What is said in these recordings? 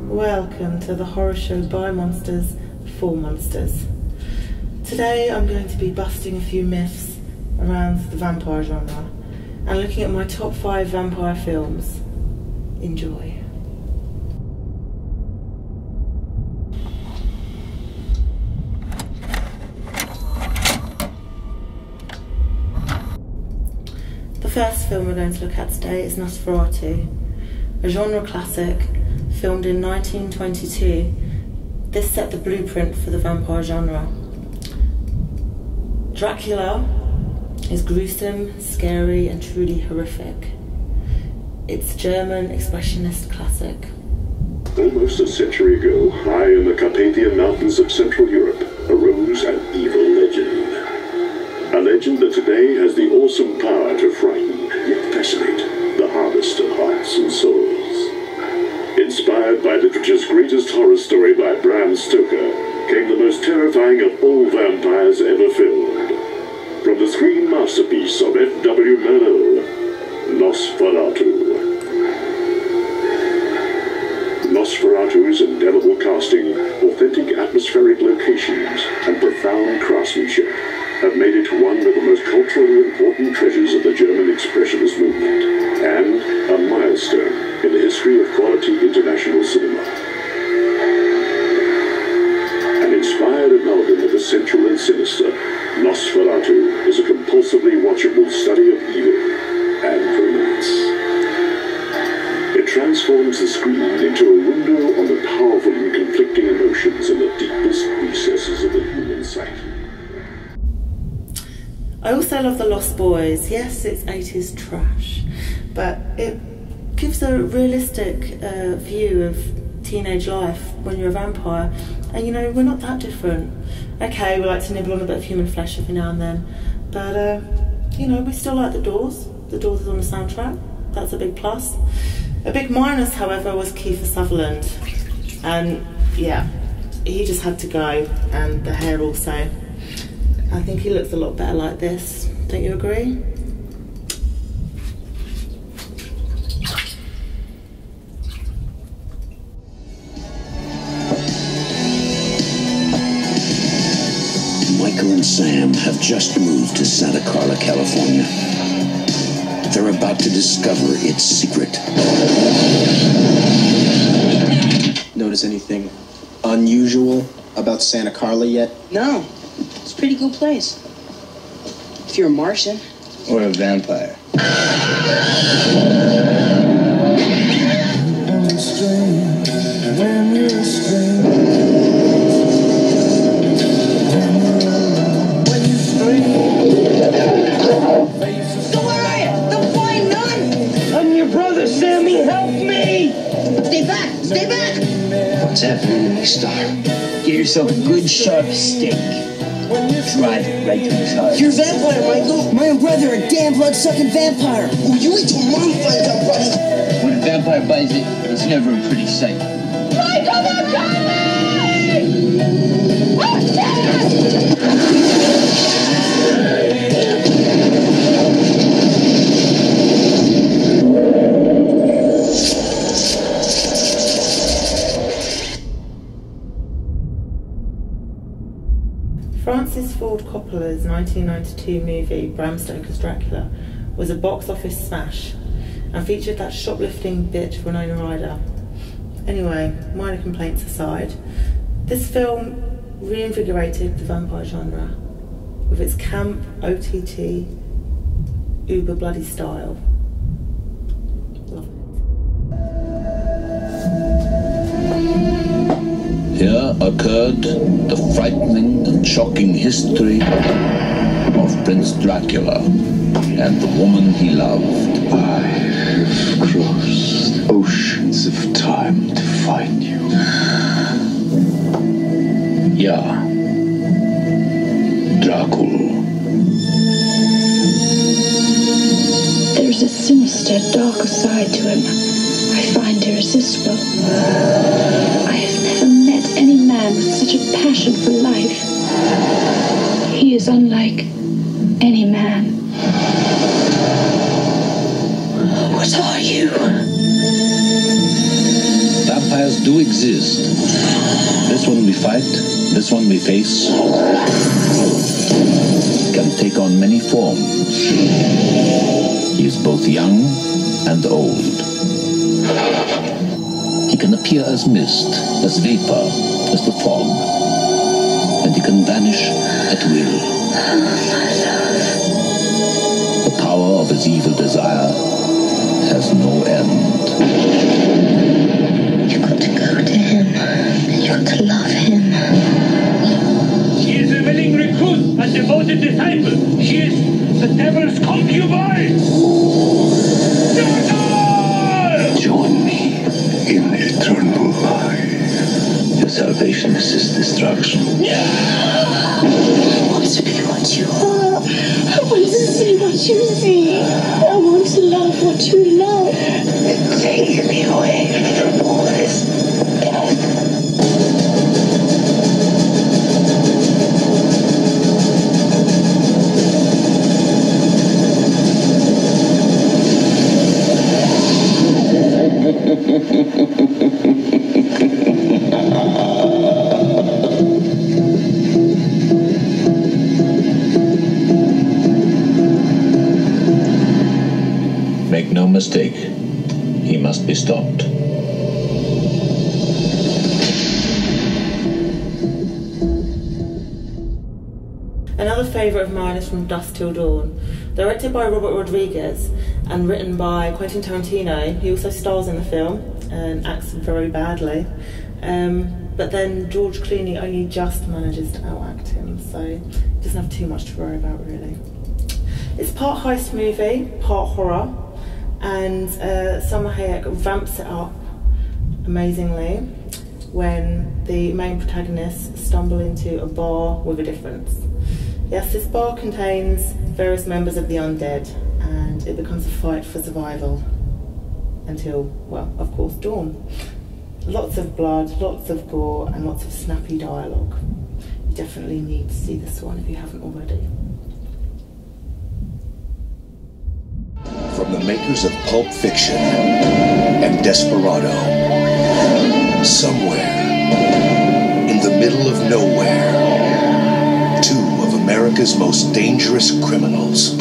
Welcome to the horror show by monsters for monsters. Today I'm going to be busting a few myths around the vampire genre and looking at my top 5 vampire films. Enjoy. The first film we're going to look at today is Nosferatu, a genre classic filmed in 1922. This set the blueprint for the vampire genre. Dracula is gruesome, scary and truly horrific. It's a German expressionist classic. Almost a century ago, high in the Carpathian Mountains of Central Europe, arose an evil legend. A legend that today has the awesome power to frighten, yet fascinate, the hardest of hearts and souls. Inspired by literature's greatest horror story by Bram Stoker, came the most terrifying of all vampires ever filmed. From the screen masterpiece of F.W. Murnau, Nosferatu. Nosferatu's indelible casting, authentic atmospheric locations, and profound craftsmanship have made it one of the most culturally important treasures of the German Expressionist movement, and a milestone in the history of quality international cinema. An inspired amalgam of the sensual and sinister, Nosferatu is a compulsively watchable study of evil and romance. It transforms the screen into a window on the powerful and conflicting emotions in the deepest recesses of the human psyche. I also love The Lost Boys. Yes, it's 80s trash, but it gives a realistic view of teenage life when you're a vampire. And you know, we're not that different. Okay, we like to nibble on a bit of human flesh every now and then, but you know, we still like The Doors. The Doors is on the soundtrack. That's a big plus. A big minus, however, was Kiefer Sutherland. And yeah, he just had to go, and the hair also. I think he looks a lot better like this. Don't you agree? Michael and Sam have just moved to Santa Carla, California. They're about to discover its secret. Notice anything unusual about Santa Carla yet? No. It's a pretty cool place. If you're a Martian. Or a vampire. So where are you? The flying nun? I'm your brother, Sammy. Help me! Stay back! Stay back! What's happening, Star? Get yourself a good sharp stick. Drive it right to his heart. You're a vampire, Michael. My own brother, a damn blood-sucking vampire. Oh, you wait till Mom finds out, buddy. When a vampire bites it, it's never a pretty sight. Michael, they're coming! Oh, shit! Francis Ford Coppola's 1992 movie Bram Stoker's Dracula was a box office smash and featured that shoplifting bitch Winona Ryder. Anyway, minor complaints aside, this film reinvigorated the vampire genre with its camp, OTT, uber bloody style. Love it. Here occurred the frightening and shocking history of Prince Dracula and the woman he loved. I have crossed oceans of time to find you. Ja, Dracula. There's a sinister, darker side to him. I find irresistible. I have never met any man with such a passion for life. He is unlike any man. What are you? Vampires do exist. This one we fight, this one we face, can take on many forms. He is both young and old. He can appear as mist, as vapor, as the fog, and he can vanish at will. The power of his evil desire has no end. You've got to go to him, and you've got to love him. She is a willing recruit, a devoted disciple. She is the devil's concubine. Join me in eternal life. Your salvation is his destruction. I want to be what you are. I want to see what you see. I want to love what you love. Take me away from all this. Make no mistake, he must be stopped. Another favourite of mine is From Dusk Till Dawn. Directed by Robert Rodriguez and written by Quentin Tarantino. He also stars in the film and acts very badly. But then George Clooney only just manages to outact him, so he doesn't have too much to worry about, really. It's part heist movie, part horror, and Salma Hayek ramps it up amazingly when the main protagonists stumble into a bar with a difference. Yes, this bar contains various members of the undead, and it becomes a fight for survival until, well, of course, dawn. Lots of blood, lots of gore, and lots of snappy dialogue. You definitely need to see this one if you haven't already. From the makers of Pulp Fiction and Desperado, somewhere in the middle of nowhere, two of America's most dangerous criminals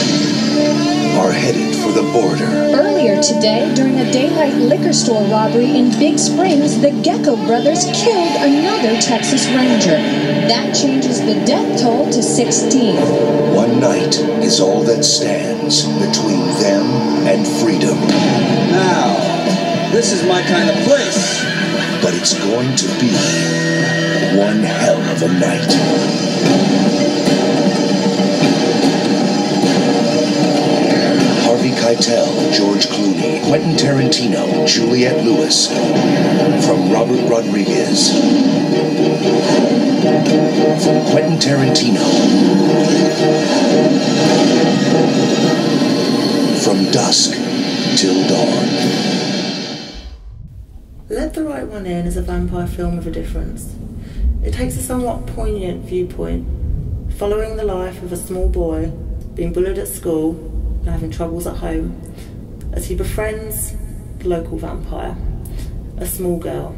are headed for the border. Earlier today, during a daylight liquor store robbery in Big Springs, the Gecko brothers killed another Texas Ranger. That changes the death toll to 16. One night is all that stands between them and freedom. Now, this is my kind of place. But it's going to be one hell of a night. Harvey Keitel, George Clooney, Quentin Tarantino, Juliette Lewis. From Robert Rodriguez. From Quentin Tarantino. From Dusk Till Dawn. Let the Right One In is a vampire film with a difference. It takes a somewhat poignant viewpoint, following the life of a small boy being bullied at school and having troubles at home, as he befriends the local vampire, a small girl,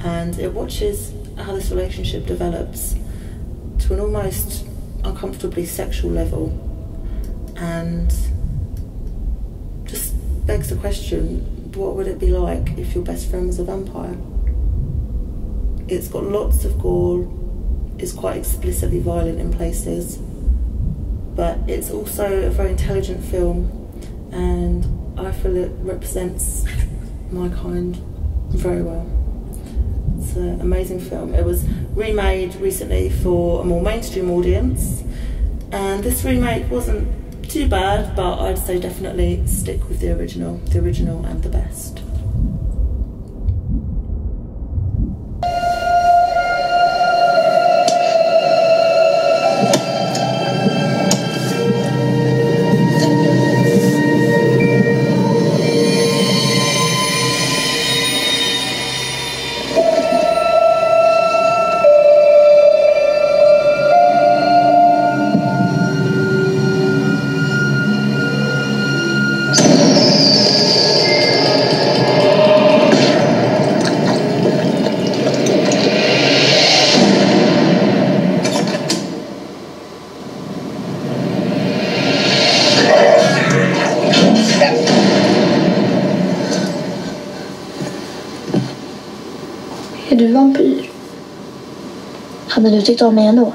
and it watches how this relationship develops to an almost uncomfortably sexual level, and just begs the question, what would it be like if your best friend was a vampire? It's got lots of gore, it's quite explicitly violent in places, but it's also a very intelligent film, and I feel it represents my kind very well. It's an amazing film. It was remade recently for a more mainstream audience, and this remake wasn't too bad, but I'd say definitely stick with the original and the best. Är du vampyr? Hade du tyckt om mig ändå?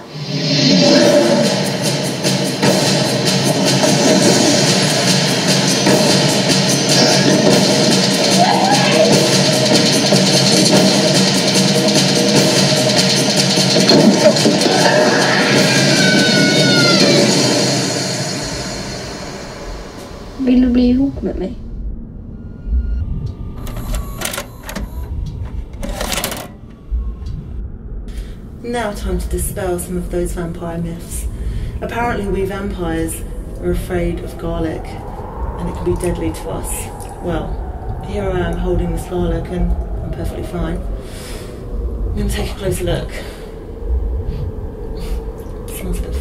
Vill du bli ihop med mig? Now time to dispel some of those vampire myths. Apparently we vampires are afraid of garlic and it can be deadly to us. Well, here I am holding this garlic and I'm perfectly fine. I'm going to take a closer look. It smells a bit